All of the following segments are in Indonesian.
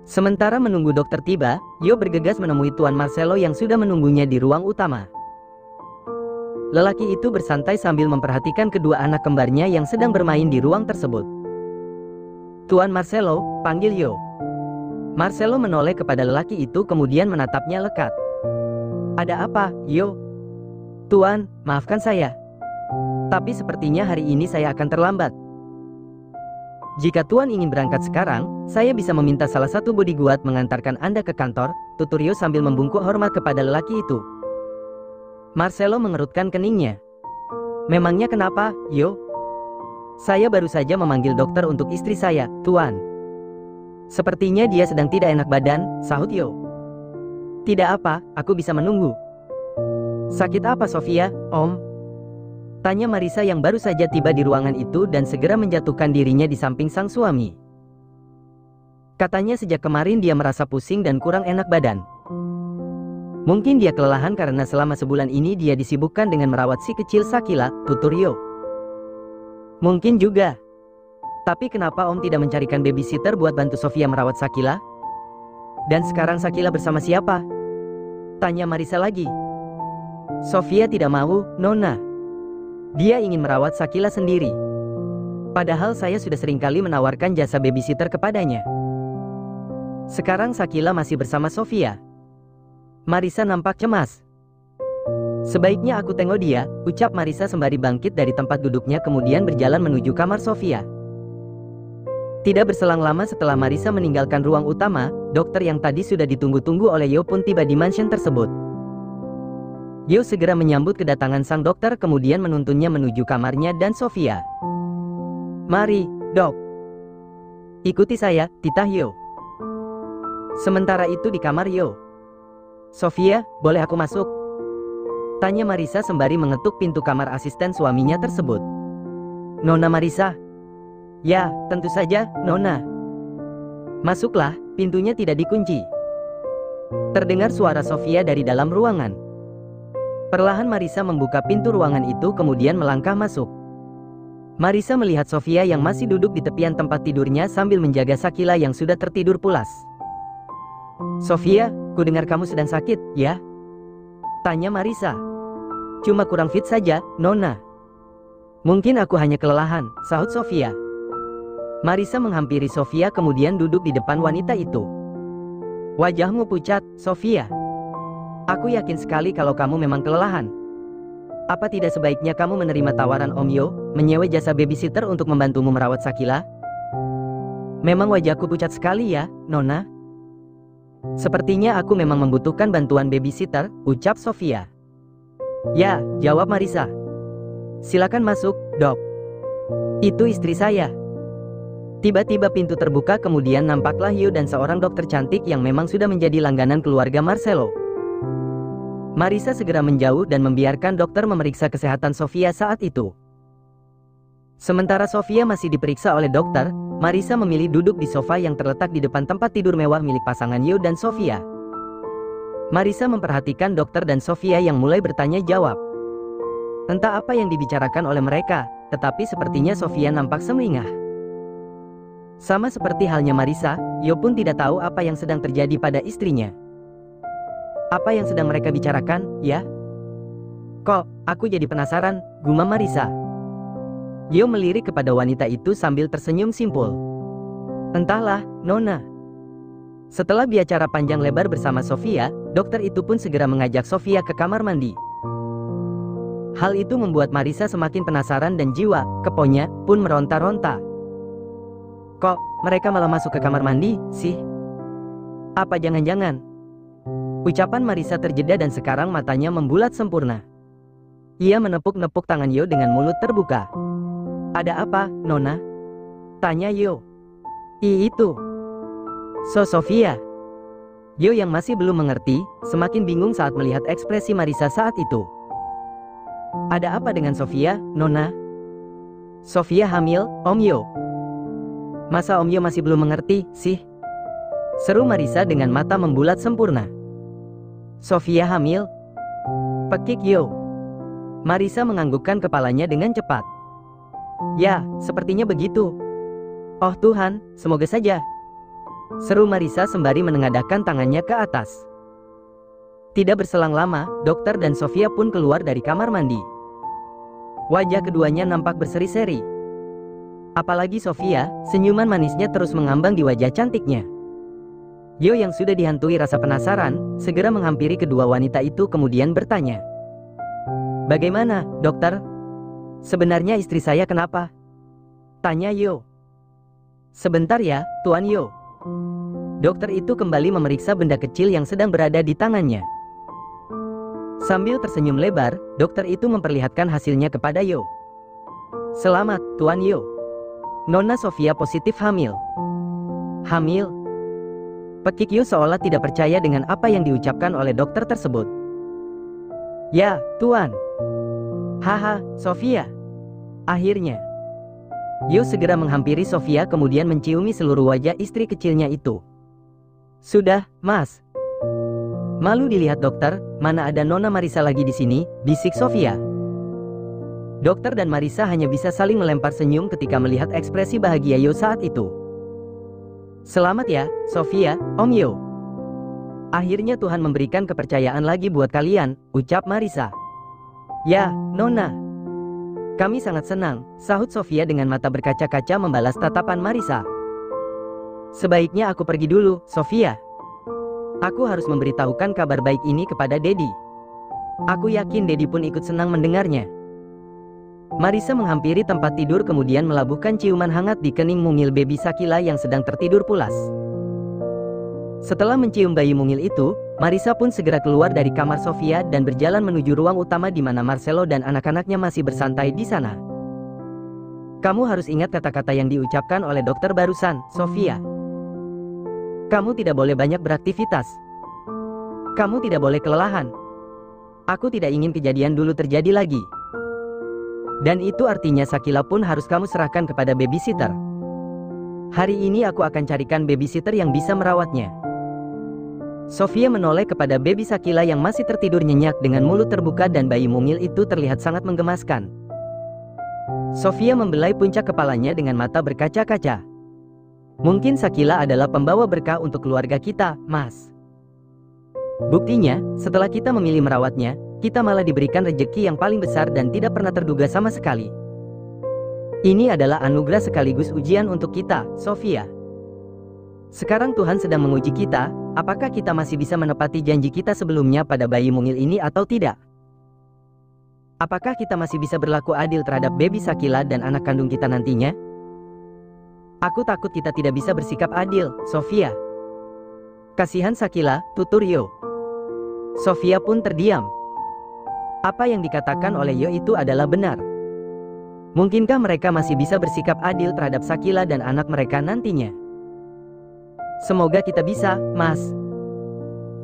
Sementara menunggu dokter tiba, Yo bergegas menemui Tuan Marcelo yang sudah menunggunya di ruang utama. Lelaki itu bersantai sambil memperhatikan kedua anak kembarnya yang sedang bermain di ruang tersebut. "Tuan Marcelo," panggil Yo. Marcelo menoleh kepada lelaki itu kemudian menatapnya lekat. "Ada apa, Yo?" "Tuan, maafkan saya. Tapi sepertinya hari ini saya akan terlambat. Jika Tuan ingin berangkat sekarang, saya bisa meminta salah satu bodyguard mengantarkan Anda ke kantor," tutur Yo sambil membungkuk hormat kepada lelaki itu. Marcelo mengerutkan keningnya. "Memangnya kenapa, Yo?" "Saya baru saja memanggil dokter untuk istri saya, Tuan. Sepertinya dia sedang tidak enak badan," sahut Yo. "Tidak apa, aku bisa menunggu." "Sakit apa Sofia, Om?" tanya Marisa yang baru saja tiba di ruangan itu dan segera menjatuhkan dirinya di samping sang suami. Katanya sejak kemarin dia merasa pusing dan kurang enak badan. Mungkin dia kelelahan karena selama sebulan ini dia disibukkan dengan merawat si kecil Sakila, tutur Yo. "Mungkin juga. Tapi kenapa Om tidak mencarikan babysitter buat bantu Sofia merawat Sakila? Dan sekarang Sakila bersama siapa?" tanya Marisa lagi. "Sofia tidak mau, Nona. Dia ingin merawat Sakila sendiri. Padahal saya sudah seringkali menawarkan jasa babysitter kepadanya. Sekarang Sakila masih bersama Sofia." Marisa nampak cemas. "Sebaiknya aku tengok dia," ucap Marisa sembari bangkit dari tempat duduknya kemudian berjalan menuju kamar Sofia. Tidak berselang lama setelah Marisa meninggalkan ruang utama, dokter yang tadi sudah ditunggu-tunggu oleh Yo pun tiba di mansion tersebut. Yo segera menyambut kedatangan sang dokter kemudian menuntunnya menuju kamarnya dan Sofia. "Mari, Dok. Ikuti saya," titah Yo. Sementara itu di kamar Yo. "Sofia, boleh aku masuk?" tanya Marisa sembari mengetuk pintu kamar asisten suaminya tersebut. "Nona Marisa?" "Ya, tentu saja, Nona." "Masuklah, pintunya tidak dikunci." Terdengar suara Sofia dari dalam ruangan. Perlahan Marisa membuka pintu ruangan itu kemudian melangkah masuk. Marisa melihat Sofia yang masih duduk di tepian tempat tidurnya sambil menjaga Sakila yang sudah tertidur pulas. "Sofia, kudengar kamu sedang sakit, ya?" tanya Marisa. "Cuma kurang fit saja, Nona." "Mungkin aku hanya kelelahan," sahut Sofia. Marisa menghampiri Sofia kemudian duduk di depan wanita itu. "Wajahmu pucat, Sofia. Aku yakin sekali kalau kamu memang kelelahan. Apa tidak sebaiknya kamu menerima tawaran Om Yo, menyewa jasa babysitter untuk membantumu merawat Sakila?" "Memang wajahku pucat sekali ya, Nona. Sepertinya aku memang membutuhkan bantuan babysitter," ucap Sofia. "Ya," jawab Marisa. "Silakan masuk, Dok. Itu istri saya." Tiba-tiba pintu terbuka kemudian nampaklah Yo dan seorang dokter cantik yang memang sudah menjadi langganan keluarga Marcelo. Marisa segera menjauh dan membiarkan dokter memeriksa kesehatan Sofia saat itu. Sementara Sofia masih diperiksa oleh dokter, Marisa memilih duduk di sofa yang terletak di depan tempat tidur mewah milik pasangan Yo dan Sofia. Marisa memperhatikan dokter dan Sofia yang mulai bertanya jawab. Entah apa yang dibicarakan oleh mereka, tetapi sepertinya Sofia nampak sumringah. Sama seperti halnya Marisa, Yo pun tidak tahu apa yang sedang terjadi pada istrinya. "Apa yang sedang mereka bicarakan, ya? Kok, aku jadi penasaran," gumam Marisa. Yo melirik kepada wanita itu sambil tersenyum simpul. "Entahlah, Nona." Setelah bicara panjang lebar bersama Sofia, dokter itu pun segera mengajak Sofia ke kamar mandi. Hal itu membuat Marisa semakin penasaran dan jiwa keponya pun meronta-ronta. "Kok, mereka malah masuk ke kamar mandi, sih? Apa jangan-jangan?" Ucapan Marisa terjeda dan sekarang matanya membulat sempurna. Ia menepuk-nepuk tangan Yo dengan mulut terbuka. "Ada apa, Nona?" tanya Yo. Itu. Sofia." Yo yang masih belum mengerti, semakin bingung saat melihat ekspresi Marisa saat itu. "Ada apa dengan Sofia, Nona?" "Sofia hamil, Om Yo." "Masa Om Yo masih belum mengerti, sih?" seru Marisa dengan mata membulat sempurna. "Sofia hamil?" pekik Yo. Marisa menganggukkan kepalanya dengan cepat. "Ya, sepertinya begitu. Oh Tuhan, semoga saja, seru Marisa sembari menengadahkan tangannya ke atas. Tidak berselang lama, dokter dan Sofia pun keluar dari kamar mandi. Wajah keduanya nampak berseri-seri. Apalagi Sofia, senyuman manisnya terus mengambang di wajah cantiknya. Yo yang sudah dihantui rasa penasaran, segera menghampiri kedua wanita itu kemudian bertanya. Bagaimana, dokter? Sebenarnya istri saya kenapa? Tanya Yo. Sebentar ya, Tuan Yo. Dokter itu kembali memeriksa benda kecil yang sedang berada di tangannya. Sambil tersenyum lebar, dokter itu memperlihatkan hasilnya kepada Yo. Selamat, Tuan Yo. Nona Sofia positif hamil. Hamil? Pekik Yo seolah tidak percaya dengan apa yang diucapkan oleh dokter tersebut. Ya, Tuan. Haha, Sofia. Akhirnya. Yo segera menghampiri Sofia kemudian menciumi seluruh wajah istri kecilnya itu. Sudah, Mas. Malu dilihat dokter, mana ada Nona Marisa lagi di sini, bisik Sofia. Dokter dan Marisa hanya bisa saling melempar senyum ketika melihat ekspresi bahagia Yo saat itu. Selamat ya, Sofia, Om Yo. Akhirnya Tuhan memberikan kepercayaan lagi buat kalian, ucap Marisa. Ya, Nona. Kami sangat senang, sahut Sofia dengan mata berkaca-kaca membalas tatapan Marisa. Sebaiknya aku pergi dulu, Sofia. Aku harus memberitahukan kabar baik ini kepada Dedi. Aku yakin Dedi pun ikut senang mendengarnya. Marisa menghampiri tempat tidur kemudian melabuhkan ciuman hangat di kening mungil baby Sakila yang sedang tertidur pulas. Setelah mencium bayi mungil itu, Marisa pun segera keluar dari kamar Sofia dan berjalan menuju ruang utama di mana Marcelo dan anak-anaknya masih bersantai di sana. Kamu harus ingat kata-kata yang diucapkan oleh dokter barusan, Sofia. Kamu tidak boleh banyak beraktivitas. Kamu tidak boleh kelelahan. Aku tidak ingin kejadian dulu terjadi lagi. Dan itu artinya Sakila pun harus kamu serahkan kepada babysitter. Hari ini aku akan carikan babysitter yang bisa merawatnya. Sofia menoleh kepada baby Sakila yang masih tertidur nyenyak dengan mulut terbuka dan bayi mungil itu terlihat sangat menggemaskan. Sofia membelai puncak kepalanya dengan mata berkaca-kaca. Mungkin Sakila adalah pembawa berkah untuk keluarga kita, Mas. Buktinya, setelah kita memilih merawatnya, kita malah diberikan rejeki yang paling besar dan tidak pernah terduga sama sekali. Ini adalah anugerah sekaligus ujian untuk kita, Sofia. Sekarang Tuhan sedang menguji kita, apakah kita masih bisa menepati janji kita sebelumnya pada bayi mungil ini atau tidak? Apakah kita masih bisa berlaku adil terhadap baby Sakila dan anak kandung kita nantinya? Aku takut kita tidak bisa bersikap adil, Sofia. Kasihan Sakila, tutur Yo. Sofia pun terdiam. Apa yang dikatakan oleh Yo itu adalah benar. Mungkinkah mereka masih bisa bersikap adil terhadap Sakila dan anak mereka nantinya? Semoga kita bisa, Mas.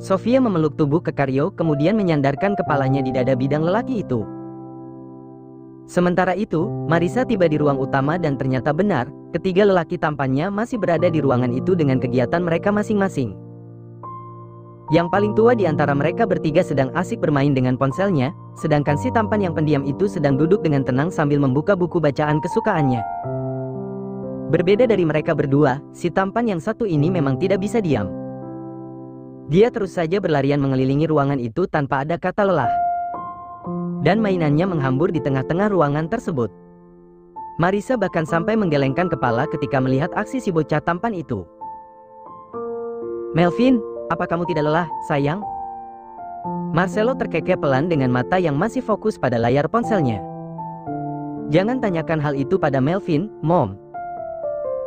Sofia memeluk tubuh kekar Yo kemudian menyandarkan kepalanya di dada bidang lelaki itu. Sementara itu, Marisa tiba di ruang utama dan ternyata benar, ketiga lelaki tampannya masih berada di ruangan itu dengan kegiatan mereka masing-masing. Yang paling tua di antara mereka bertiga sedang asik bermain dengan ponselnya, sedangkan si tampan yang pendiam itu sedang duduk dengan tenang sambil membuka buku bacaan kesukaannya. Berbeda dari mereka berdua, si tampan yang satu ini memang tidak bisa diam. Dia terus saja berlarian mengelilingi ruangan itu tanpa ada kata lelah. Dan mainannya menghambur di tengah-tengah ruangan tersebut. Marisa bahkan sampai menggelengkan kepala ketika melihat aksi si bocah tampan itu. Melvin, apa kamu tidak lelah, sayang? Marcelo terkekeh pelan dengan mata yang masih fokus pada layar ponselnya. Jangan tanyakan hal itu pada Melvin, Mom.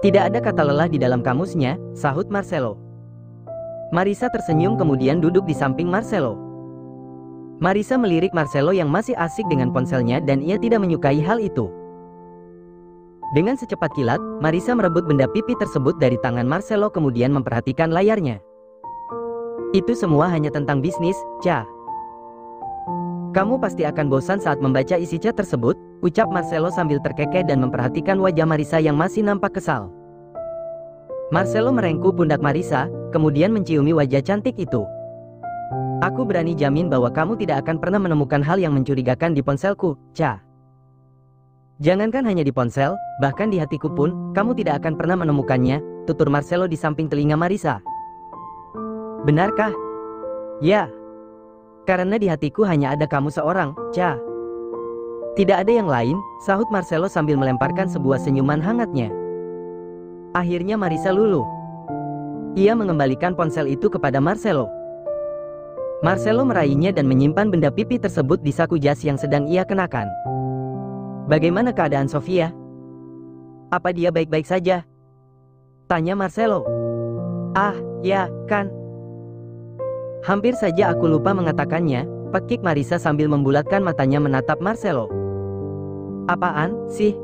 Tidak ada kata lelah di dalam kamusnya, sahut Marcelo. Marisa tersenyum kemudian duduk di samping Marcelo. Marisa melirik Marcelo yang masih asik dengan ponselnya dan ia tidak menyukai hal itu. Dengan secepat kilat, Marisa merebut benda pipi tersebut dari tangan Marcelo kemudian memperhatikan layarnya. Itu semua hanya tentang bisnis, Ca. Kamu pasti akan bosan saat membaca isi chat tersebut, ucap Marcelo sambil terkekeh dan memperhatikan wajah Marisa yang masih nampak kesal. Marcelo merengkuh pundak Marisa, kemudian menciumi wajah cantik itu. Aku berani jamin bahwa kamu tidak akan pernah menemukan hal yang mencurigakan di ponselku, Ca. Jangankan hanya di ponsel, bahkan di hatiku pun, kamu tidak akan pernah menemukannya, tutur Marcelo di samping telinga Marissa. Benarkah? Ya. Karena di hatiku hanya ada kamu seorang, Cha. Tidak ada yang lain, sahut Marcelo sambil melemparkan sebuah senyuman hangatnya. Akhirnya Marissa luluh. Ia mengembalikan ponsel itu kepada Marcelo. Marcelo meraihnya dan menyimpan benda pipi tersebut di saku jas yang sedang ia kenakan. Bagaimana keadaan Sofia? Apa dia baik-baik saja? Tanya Marcelo. Ah, ya, kan. Hampir saja aku lupa mengatakannya, pekik Marissa sambil membulatkan matanya menatap Marcelo. Apaan, sih?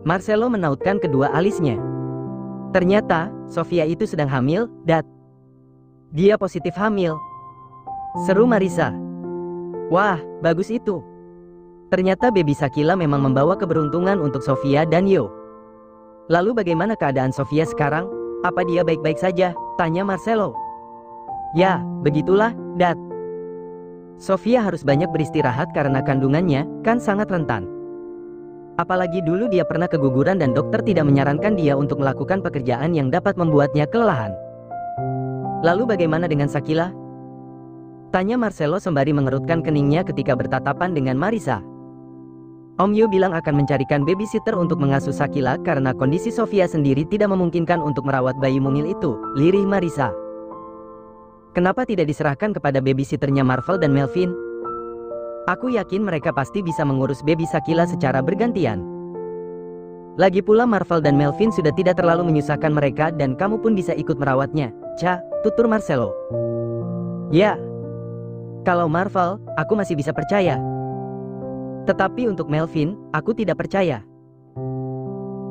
Marcelo menautkan kedua alisnya. Ternyata, Sofia itu sedang hamil, Dad. Dia positif hamil. Seru Marissa. Wah, bagus itu. Ternyata baby Shakila memang membawa keberuntungan untuk Sofia dan Yo. Lalu bagaimana keadaan Sofia sekarang? Apa dia baik-baik saja? Tanya Marcelo. Ya, begitulah, Dad. Sofia harus banyak beristirahat karena kandungannya, kan sangat rentan. Apalagi dulu dia pernah keguguran dan dokter tidak menyarankan dia untuk melakukan pekerjaan yang dapat membuatnya kelelahan. Lalu bagaimana dengan Shakila? Tanya Marcelo sembari mengerutkan keningnya ketika bertatapan dengan Marissa. Om Yo bilang akan mencarikan babysitter untuk mengasuh Shakila karena kondisi Sofia sendiri tidak memungkinkan untuk merawat bayi mungil itu, lirih Marissa. Kenapa tidak diserahkan kepada babysitternya Marvel dan Melvin? Aku yakin mereka pasti bisa mengurus baby Shakila secara bergantian. Lagi pula Marvel dan Melvin sudah tidak terlalu menyusahkan mereka dan kamu pun bisa ikut merawatnya, Cha, tutur Marcelo. Ya. Kalau Marvel, aku masih bisa percaya. Tetapi untuk Melvin, aku tidak percaya.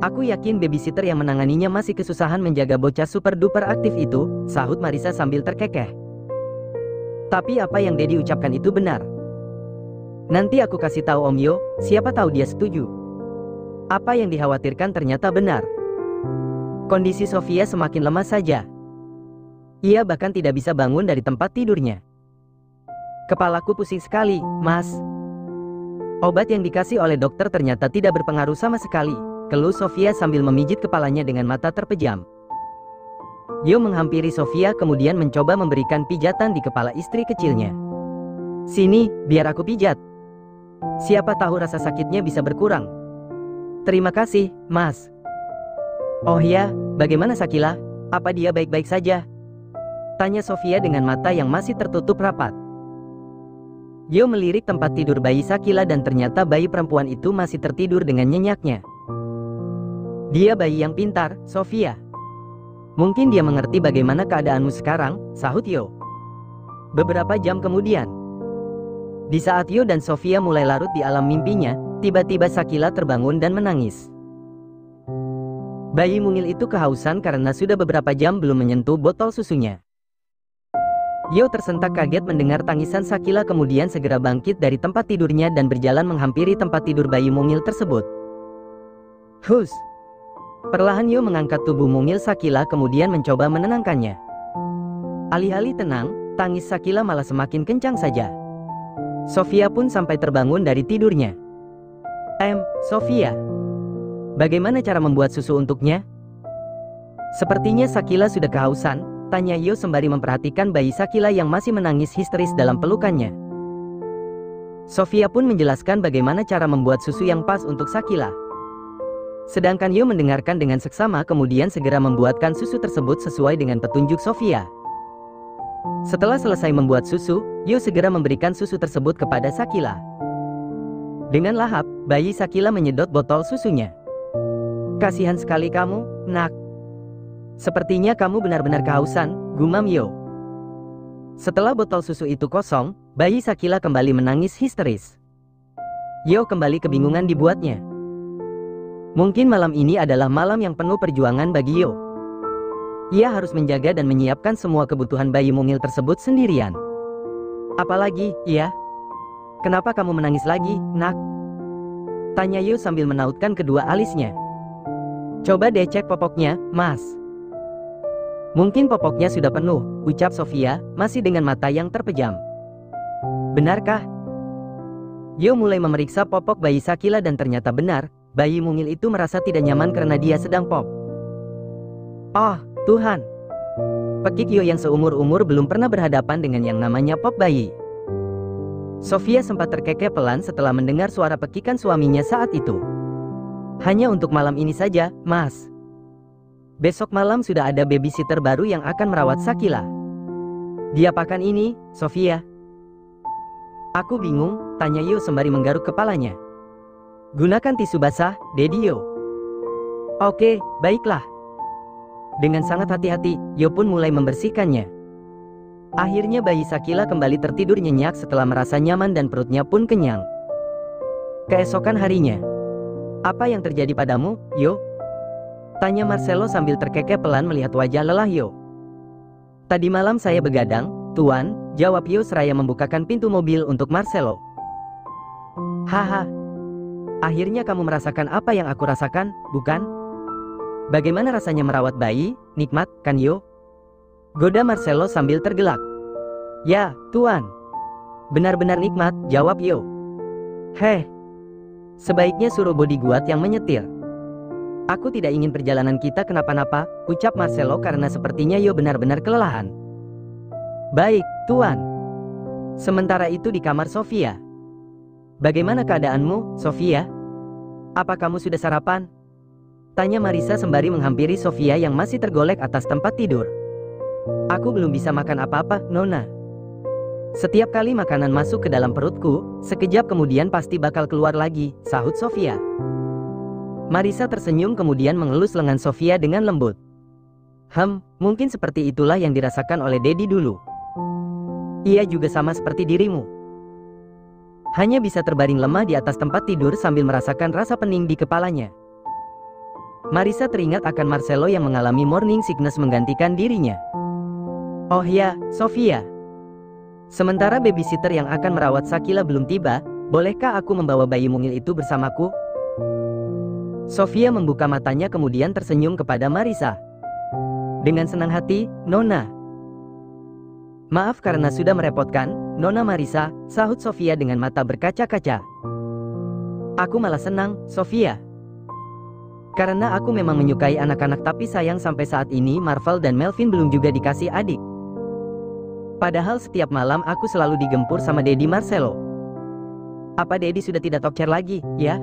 Aku yakin babysitter yang menanganinya masih kesusahan menjaga bocah super duper aktif itu, sahut Marissa sambil terkekeh. Tapi apa yang Daddy ucapkan itu benar. Nanti aku kasih tahu Om Yo, siapa tahu dia setuju. Apa yang dikhawatirkan ternyata benar. Kondisi Sofia semakin lemah saja. Ia bahkan tidak bisa bangun dari tempat tidurnya. Kepalaku pusing sekali, Mas. Obat yang dikasih oleh dokter ternyata tidak berpengaruh sama sekali, keluh Sofia sambil memijit kepalanya dengan mata terpejam. Yo menghampiri Sofia kemudian mencoba memberikan pijatan di kepala istri kecilnya. Sini, biar aku pijat. Siapa tahu rasa sakitnya bisa berkurang. Terima kasih, Mas. Oh ya, bagaimana Shakila? Apa dia baik-baik saja? Tanya Sofia dengan mata yang masih tertutup rapat. Yo melirik tempat tidur bayi Shakila dan ternyata bayi perempuan itu masih tertidur dengan nyenyaknya. Dia bayi yang pintar, Sofia. Mungkin dia mengerti bagaimana keadaanmu sekarang, sahut Yo. Beberapa jam kemudian, di saat Yo dan Sofia mulai larut di alam mimpinya, tiba-tiba Shakila terbangun dan menangis. Bayi mungil itu kehausan karena sudah beberapa jam belum menyentuh botol susunya. Yo tersentak kaget mendengar tangisan Shakila kemudian segera bangkit dari tempat tidurnya dan berjalan menghampiri tempat tidur bayi mungil tersebut. Hus! Perlahan Yo mengangkat tubuh mungil Shakila kemudian mencoba menenangkannya. Alih-alih tenang, tangis Shakila malah semakin kencang saja. Sofia pun sampai terbangun dari tidurnya. Sofia. Bagaimana cara membuat susu untuknya? Sepertinya Shakila sudah kehausan, tanya Yo sembari memperhatikan bayi Shakila yang masih menangis histeris dalam pelukannya. Sofia pun menjelaskan bagaimana cara membuat susu yang pas untuk Shakila. Sedangkan Yo mendengarkan dengan seksama kemudian segera membuatkan susu tersebut sesuai dengan petunjuk Sofia. Setelah selesai membuat susu, Yo segera memberikan susu tersebut kepada Shakila. Dengan lahap, bayi Shakila menyedot botol susunya. Kasihan sekali kamu, nak. Sepertinya kamu benar-benar kehausan, gumam Yo. Setelah botol susu itu kosong, bayi Shakila kembali menangis histeris. Yo kembali kebingungan dibuatnya. Mungkin malam ini adalah malam yang penuh perjuangan bagi Yo. Ia harus menjaga dan menyiapkan semua kebutuhan bayi mungil tersebut sendirian. Apalagi, ya? Kenapa kamu menangis lagi, nak? Tanya Yo sambil menautkan kedua alisnya. Coba deh cek popoknya, Mas. Mungkin popoknya sudah penuh, ucap Sofia, masih dengan mata yang terpejam. Benarkah? Yo mulai memeriksa popok bayi Sakila dan ternyata benar, bayi mungil itu merasa tidak nyaman karena dia sedang pop. Oh, Tuhan. Pekik Yo yang seumur-umur belum pernah berhadapan dengan yang namanya pop bayi. Sofia sempat terkekeh pelan setelah mendengar suara pekikan suaminya saat itu. Hanya untuk malam ini saja, Mas. Besok malam sudah ada babysitter baru yang akan merawat Sakila. Diapakan ini, Sofia? Aku bingung, tanya Yo sembari menggaruk kepalanya. Gunakan tisu basah, Dedi Yo. Oke, baiklah. Dengan sangat hati-hati, Yo pun mulai membersihkannya. Akhirnya bayi Sakila kembali tertidur nyenyak setelah merasa nyaman dan perutnya pun kenyang. Keesokan harinya. Apa yang terjadi padamu, Yo? Tanya Marcelo sambil terkekeh pelan melihat wajah lelah Yo. Tadi malam saya begadang, Tuan, jawab Yo seraya membukakan pintu mobil untuk Marcelo. Haha. Akhirnya kamu merasakan apa yang aku rasakan, bukan? Bagaimana rasanya merawat bayi? Nikmat, kan Yo? Goda Marcelo sambil tergelak. Ya, Tuan. Benar-benar nikmat, jawab Yo. Heh. Sebaiknya suruh bodyguard yang menyetir. Aku tidak ingin perjalanan kita kenapa-napa, ucap Marcelo karena sepertinya Yo benar-benar kelelahan. Baik, Tuan. Sementara itu di kamar Sofia. Bagaimana keadaanmu, Sofia? Apa kamu sudah sarapan? Tanya Marisa sembari menghampiri Sofia yang masih tergolek atas tempat tidur. Aku belum bisa makan apa-apa, Nona. Setiap kali makanan masuk ke dalam perutku, sekejap kemudian pasti bakal keluar lagi, sahut Sofia. Marisa tersenyum kemudian mengelus lengan Sofia dengan lembut. Mungkin seperti itulah yang dirasakan oleh Dedi dulu. Ia juga sama seperti dirimu. Hanya bisa terbaring lemah di atas tempat tidur sambil merasakan rasa pening di kepalanya. Marisa teringat akan Marcelo yang mengalami morning sickness menggantikan dirinya. Oh ya, Sofia. Sementara babysitter yang akan merawat Sakila belum tiba, bolehkah aku membawa bayi mungil itu bersamaku? Sofia membuka matanya kemudian tersenyum kepada Marisa. Dengan senang hati, Nona. Maaf karena sudah merepotkan, Nona Marisa, sahut Sofia dengan mata berkaca-kaca. Aku malah senang, Sofia. Karena aku memang menyukai anak-anak tapi sayang sampai saat ini Marvel dan Melvin belum juga dikasih adik. Padahal setiap malam aku selalu digempur sama Dedi Marcelo. Apa Dedi sudah tidak tokcer lagi, ya?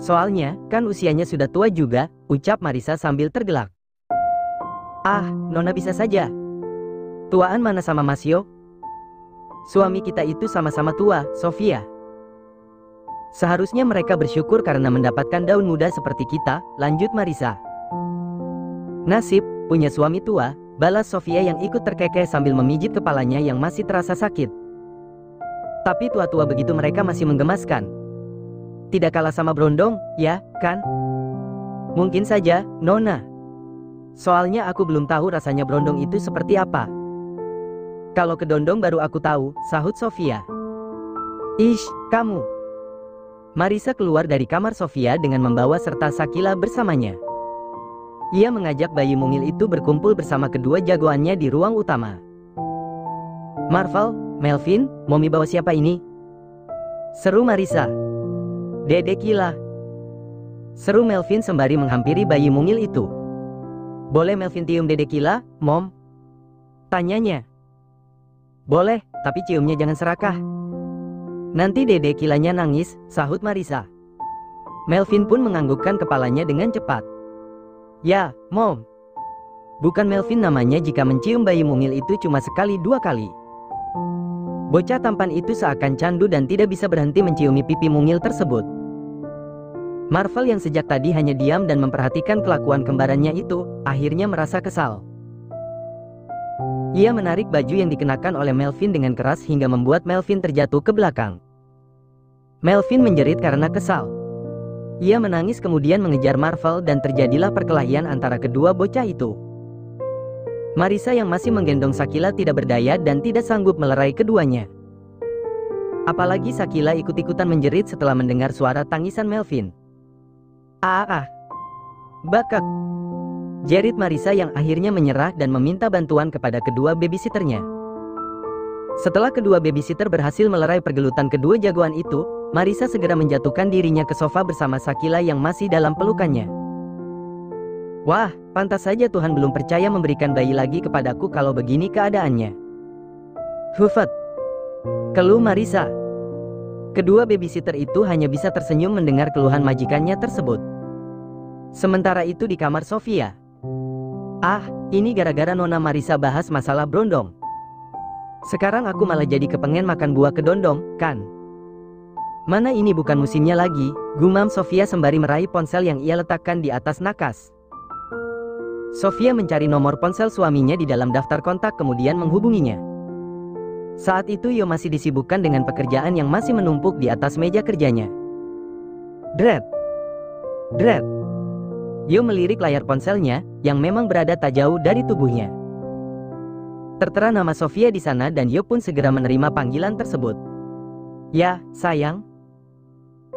Soalnya, kan usianya sudah tua juga, ucap Marisa sambil tergelak. Ah, Nona bisa saja. Tuaan mana sama Mas Yo? Suami kita itu sama-sama tua, Sofia. Seharusnya mereka bersyukur karena mendapatkan daun muda seperti kita, lanjut Marisa. Nasib, punya suami tua, balas Sofia yang ikut terkekeh sambil memijit kepalanya yang masih terasa sakit. Tapi tua-tua begitu mereka masih menggemaskan. Tidak kalah sama Brondong, ya, kan? Mungkin saja, Nona. Soalnya aku belum tahu rasanya Brondong itu seperti apa. Kalau kedondong baru aku tahu, sahut Sofia. Ish, kamu. Marisa keluar dari kamar Sofia dengan membawa serta Sakila bersamanya. Ia mengajak bayi mungil itu berkumpul bersama kedua jagoannya di ruang utama. Marvel, Melvin, Mommy bawa siapa ini? Seru Marisa. Dede Kila. Seru Melvin sembari menghampiri bayi mungil itu. Boleh Melvin cium Dede Kila, Mom? Tanyanya. Boleh, tapi ciumnya jangan serakah. Nanti Dede Kilanya nangis, sahut Marisa. Melvin pun menganggukkan kepalanya dengan cepat. Ya, Mom. Bukan Melvin namanya jika mencium bayi mungil itu cuma sekali dua kali. Bocah tampan itu seakan candu dan tidak bisa berhenti menciumi pipi mungil tersebut. Marvel yang sejak tadi hanya diam dan memperhatikan kelakuan kembarannya itu, akhirnya merasa kesal. Ia menarik baju yang dikenakan oleh Melvin dengan keras hingga membuat Melvin terjatuh ke belakang. Melvin menjerit karena kesal. Ia menangis kemudian mengejar Marvel dan terjadilah perkelahian antara kedua bocah itu. Marisa yang masih menggendong Sakila tidak berdaya dan tidak sanggup melerai keduanya. Apalagi Sakila ikut-ikutan menjerit setelah mendengar suara tangisan Melvin. Bakak. Jerit Marisa yang akhirnya menyerah dan meminta bantuan kepada kedua babysitternya. Setelah kedua babysitter berhasil melerai pergelutan kedua jagoan itu, Marissa segera menjatuhkan dirinya ke sofa bersama Sakila yang masih dalam pelukannya. Wah, pantas saja Tuhan belum percaya memberikan bayi lagi kepadaku kalau begini keadaannya. Hufat, keluh Marissa. Kedua babysitter itu hanya bisa tersenyum mendengar keluhan majikannya tersebut. Sementara itu di kamar Sofia. Ah, ini gara-gara Nona Marissa bahas masalah berondong. Sekarang aku malah jadi kepengen makan buah kedondong, kan? Mana ini bukan musimnya lagi, gumam Sofia sembari meraih ponsel yang ia letakkan di atas nakas. Sofia mencari nomor ponsel suaminya di dalam daftar kontak kemudian menghubunginya. Saat itu Yo masih disibukkan dengan pekerjaan yang masih menumpuk di atas meja kerjanya. Dret. Dret. Yo melirik layar ponselnya, yang memang berada tak jauh dari tubuhnya. Tertera nama Sofia di sana dan Yo pun segera menerima panggilan tersebut. Ya, sayang.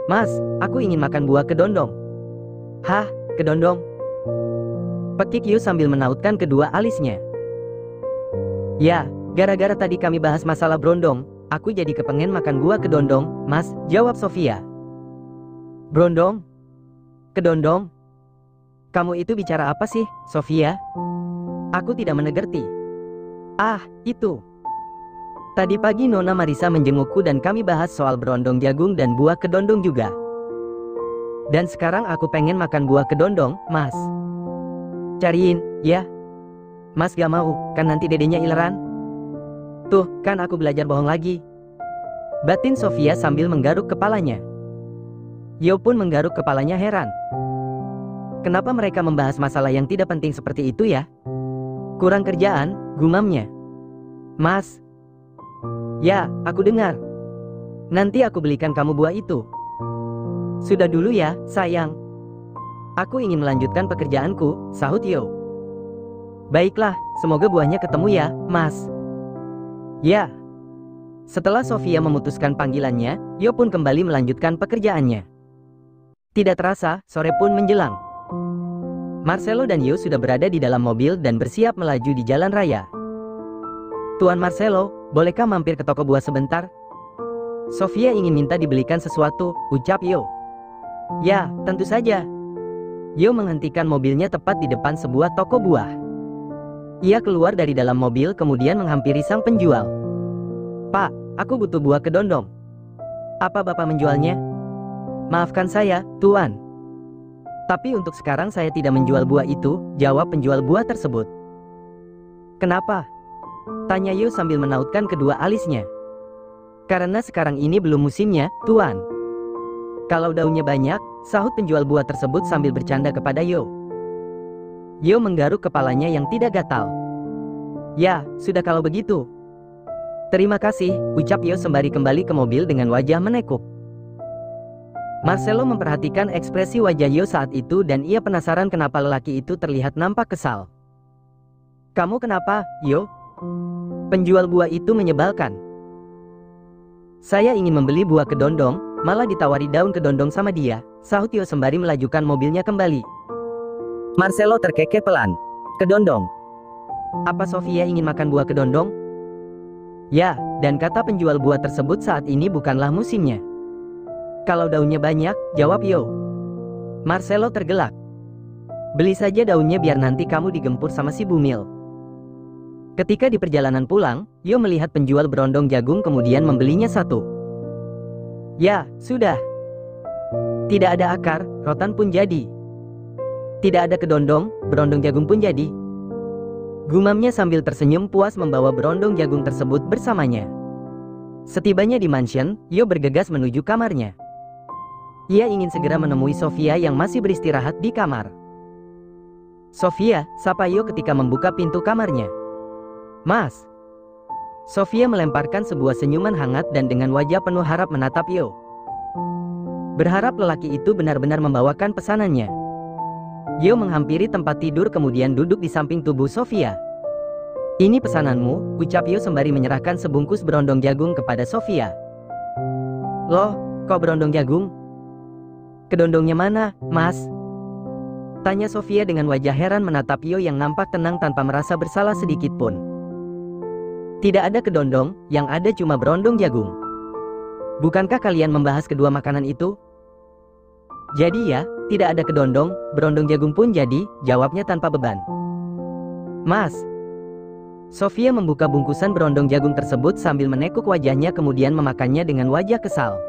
Mas, aku ingin makan buah kedondong. Hah, kedondong? Pekik Yo sambil menautkan kedua alisnya. Ya, gara-gara tadi kami bahas masalah berondong, aku jadi kepengen makan buah kedondong, Mas, jawab Sofia. Berondong? Kedondong? Kamu itu bicara apa sih, Sofia? Aku tidak mengerti. Ah, itu. Tadi pagi Nona Marissa menjengukku dan kami bahas soal berondong jagung dan buah kedondong juga. Dan sekarang aku pengen makan buah kedondong, Mas. Cariin, ya? Mas gak mau, kan nanti dedenya ileran? Tuh, kan aku belajar bohong lagi. Batin Sofia sambil menggaruk kepalanya. Yo pun menggaruk kepalanya heran. Kenapa mereka membahas masalah yang tidak penting seperti itu ya? Kurang kerjaan, gumamnya. Mas. Ya, aku dengar. Nanti aku belikan kamu buah itu. Sudah dulu ya, sayang. Aku ingin melanjutkan pekerjaanku, sahut Yo. Baiklah, semoga buahnya ketemu ya, Mas. Ya. Setelah Sofia memutuskan panggilannya, Yo pun kembali melanjutkan pekerjaannya. Tidak terasa, sore pun menjelang. Marcelo dan Yo sudah berada di dalam mobil dan bersiap melaju di jalan raya. Tuan Marcelo, bolehkah mampir ke toko buah sebentar? Sofia ingin minta dibelikan sesuatu, ucap Yo. Ya, tentu saja. Yo menghentikan mobilnya tepat di depan sebuah toko buah. Ia keluar dari dalam mobil kemudian menghampiri sang penjual. Pak, aku butuh buah kedondong. Apa Bapak menjualnya? Maafkan saya, Tuan. Tapi untuk sekarang saya tidak menjual buah itu, jawab penjual buah tersebut. Kenapa? Tanya Yo sambil menautkan kedua alisnya. Karena sekarang ini belum musimnya, Tuan. Kalau daunnya banyak, sahut penjual buah tersebut sambil bercanda kepada Yo. Yo menggaruk kepalanya yang tidak gatal. Ya, sudah kalau begitu. Terima kasih, ucap Yo sembari kembali ke mobil dengan wajah menekuk. Marcelo memperhatikan ekspresi wajah Yo saat itu dan ia penasaran kenapa lelaki itu terlihat nampak kesal. Kamu kenapa, Yo? Penjual buah itu menyebalkan. Saya ingin membeli buah kedondong, malah ditawari daun kedondong sama dia, sahut Yo sembari melajukan mobilnya kembali. Marcelo terkekeh pelan. Kedondong. Apa Sofia ingin makan buah kedondong? Ya, dan kata penjual buah tersebut saat ini bukanlah musimnya. Kalau daunnya banyak, jawab Yo. Marcelo tergelak. Beli saja daunnya biar nanti kamu digempur sama si Bumil. Ketika di perjalanan pulang, Yo melihat penjual berondong jagung kemudian membelinya satu. Ya, sudah. Tidak ada akar, rotan pun jadi. Tidak ada kedondong, berondong jagung pun jadi. Gumamnya sambil tersenyum puas membawa berondong jagung tersebut bersamanya. Setibanya di mansion, Yo bergegas menuju kamarnya. Ia ingin segera menemui Sofia yang masih beristirahat di kamar. Sofia, sapa Yo ketika membuka pintu kamarnya. Mas. Sofia melemparkan sebuah senyuman hangat dan dengan wajah penuh harap menatap Yo. Berharap lelaki itu benar-benar membawakan pesanannya. Yo menghampiri tempat tidur kemudian duduk di samping tubuh Sofia. Ini pesananmu, ucap Yo sembari menyerahkan sebungkus berondong jagung kepada Sofia. Loh, kok berondong jagung? Kedondongnya mana, Mas? Tanya Sofia dengan wajah heran menatap Yo yang nampak tenang tanpa merasa bersalah sedikit pun. Tidak ada kedondong, yang ada cuma berondong jagung. Bukankah kalian membahas kedua makanan itu? Jadi ya, tidak ada kedondong, berondong jagung pun jadi, jawabnya tanpa beban. Mas. Sofia membuka bungkusan berondong jagung tersebut sambil menekuk wajahnya kemudian memakannya dengan wajah kesal.